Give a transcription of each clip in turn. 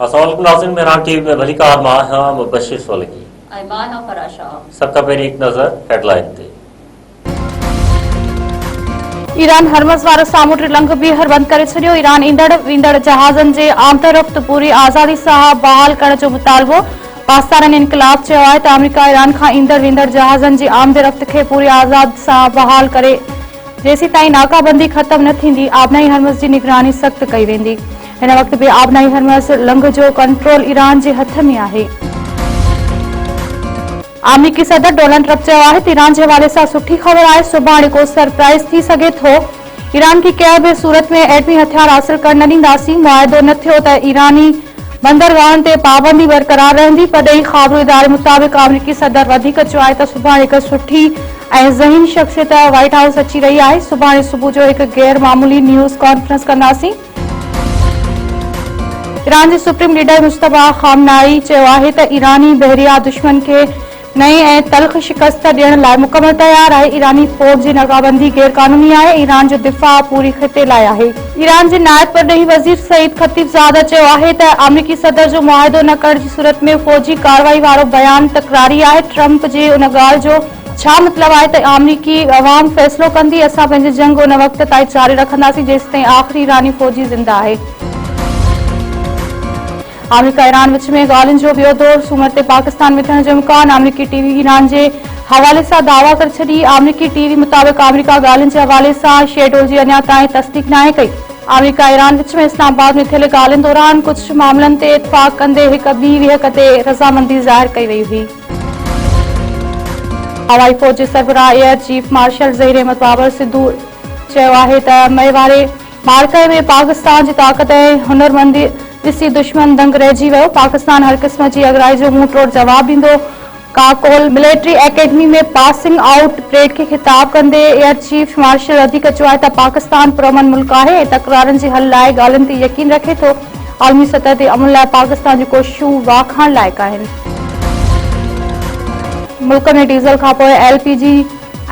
अस्सलामुअलैकुम नाज़रीन, मेहरान टीवी में भली कार मां हां मुबशिर सोलगी ऐमान और फराशा। सबका पहिरीं हिकु नज़र हेडलाइन ते। ईरान हरमज़ वारो सामुंडी लंघ ॿीहर बंदि करे छॾियो। ईरान ईंदड़ वेंदड़ जहाज़नि जे आमदरफ़्त पूरी आज़ादी सां बहाल करण जो मुतालबो। पाकिस्तान इनक़लाब चयो आहे त अमेरिका ईरान खां ईंदड़ वेंदड़ जहाज़नि जी आमदरफ़्त खे पूरी आज़ादी सां बहाल करे जेसीं ताईं नाकाबंदी ख़त्म न थींदी आबनाई हरमज़ जी निगरानी सख़्त कई वेंदी। हिन वक़्त बि आबनाई हरमज़ लंघ जो कंट्रोल ईरान जे हथ में आहे। अमरीकी सदर डोनाल्ड ट्रंप चयो आहे त ईरान जे हवाले सां सुठी ख़बर आहे, सुभाणे को सरप्राइज़ थी सघे थो। ईरान खे कंहिं बि सूरत में एटमी हथियार हासिल करण न ॾींदासीं। मुआहिदो न थियो त ईरानी बंदरगाहनि ते पाबंदी बरक़रार रहंदी। परॾेही ख़ाबिर इदारे मुताबिक़ अमरीकी सदर वधीक चयो आहे त सुभाणे हिकु सुठी ऐं ज़हीन शख़्सियत व्हाइट हाउस अची रही आहे। सुभाणे सुबुह जो हिकु गैर मामूली न्यूज़ कॉन्फ्रेंस कंदासीं। ईरान जे सुप्रीम लीडर मुश्तबा खामनाई चयो आहे त ईरानी बहरिया दुश्मन खे नई ऐं तल्ख़ शिकस्त ॾियण लाइ मुकमल तयार आहे। ईरानी फ़ौज जी नाकाबंदी गैर क़ानूनी आहे। ईरान जो दिफ़ा पूरी ख़िते लाइ आहे। ईरान जे नायब परॾेही वज़ीर सईद ख़तीबज़ादा चयो आहे त अमरीकी सदर जो मुआहिदो न करण जी सूरत में फ़ौजी कार्रवाई वारो बयान तकरारी आहे। ट्रंप जे उन ॻाल्हि जो छा मतिलबु आहे त अमरीकी अवाम फ़ैसिलो कंदी। असां पंहिंजी जंग उन वक़्त ताईं जारी रखंदासीं जेसिताईं आख़िरी ईरानी फ़ौजी ज़िंदा आहे। अमेरिका ईरान विच में ॻाल्हियुनि जो ॿियो दौर सूमर ते पाकिस्तान में थियण जो इम्कान। अमरीकी टीवी ईरान जे हवाले सां दावा करे छॾी। अमरीकी टीवी मुताबिक़ अमरीका ॻाल्हियुनि जे हवाले सां शेडोल जी अञा ताईं तस्दीक नाहे कई। अमरीका ईरान विच में इस्लामाबाद में थियल ॻाल्हियुनि दौरान कुझु मामलनि ते इतफ़ाक़ कंदे हिक ॿी विहक ते रज़ामंदी ज़ाहिर कई वई हुई। हवाई फ़ौज जे सरबराह air chief marshal Zaheer Ahmed Babar Sidhu चयो आहे त मई वारे मार्के में पाकिस्तान जी ताक़त ऐं हुनरमंदी ॾिसी दुश्मन दंग रहिजी वियो। पाकिस्तान हर क़िस्म जी अगराई जो मुंहुं तोड़ जवाब ॾींदो। काकोल मिलिट्री एकेडमी में पासिंग आउट परेड खे ख़िताब कंदे एयर चीफ मार्शल वधीक चयो आहे त पाकिस्तान पुरअमन मुल्क आहे ऐं तकरारनि जे हल लाइ ॻाल्हियुनि ते यकीन रखे थो। आलमी सतह ते अमन लाइ पाकिस्तान जी कोशिशूं वाखाण लाइक़ आहिनि। मुल्क में डीज़ल खां पोइ LPG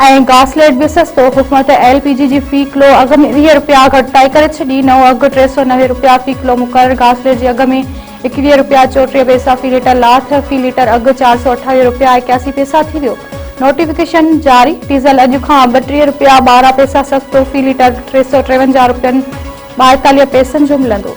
ऐं गासलेट बि सस्तो। हुकूमत LPG जी फ़ी किलो अघ में 20 रुपया घटाई करे छॾी। नओं अघु 390 रुपया फ़ी किलो मुक़ररु। गासलेट जे अघ में 21 रुपया 34 पैसा फ़ी लीटर। लाठ फ़ी लीटर अघु 428 रुपया 81 पैसा थी वियो। नोटिफिकेशन जारी। डीज़ल अॼु खां 32 रुपया 12 पैसा सस्तो फ़ी लीटर 353 रुपयनि 42 पैसनि जो मिलंदो।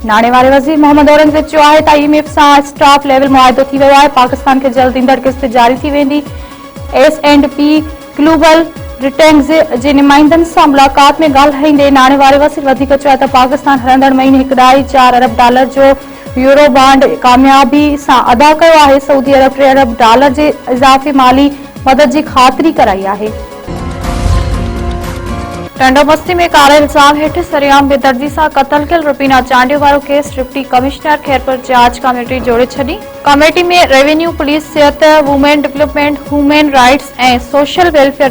नाणे वारे वज़ीर मोहम्मद औरंगज़ेब चयो आहे त IMF सां स्टाफ लेवल मुआहिदो थी वियो आहे। पाकिस्तान खे जल्द ईंदड़ किस्त जारी थी वेंदी। S&P ग्लोबल रेटिंग्स जे नुमाइंदनि सां मुलाक़ात में ॻाल्हाईंदे नाणे वारे वज़ीर वधीक चयो आहे त पाकिस्तान हलंदड़ महीने 1.4 अरब डॉलर जो यूरो बॉन्ड कामयाबी सां अदा कयो आहे। सऊदी अरब 3 अरब डॉलर जे इज़ाफ़ी माली मदद जी ख़ातिरी कराई आहे। टंडो बस्ती में कारे इल्ज़ाम हेठि सरेआम बेदर्दी सां क़तल थियल रुबीना चांडियो वारो केस डिप्टी कमिश्नर खैरपुर जांच कमेटी जोड़े छॾी। कमेटी में रेवेन्यू, पुलिस, सिहत, वुमेन डेवलपमेंट, ह्यूमन राइट्स ऐं सोशल वेलफेयर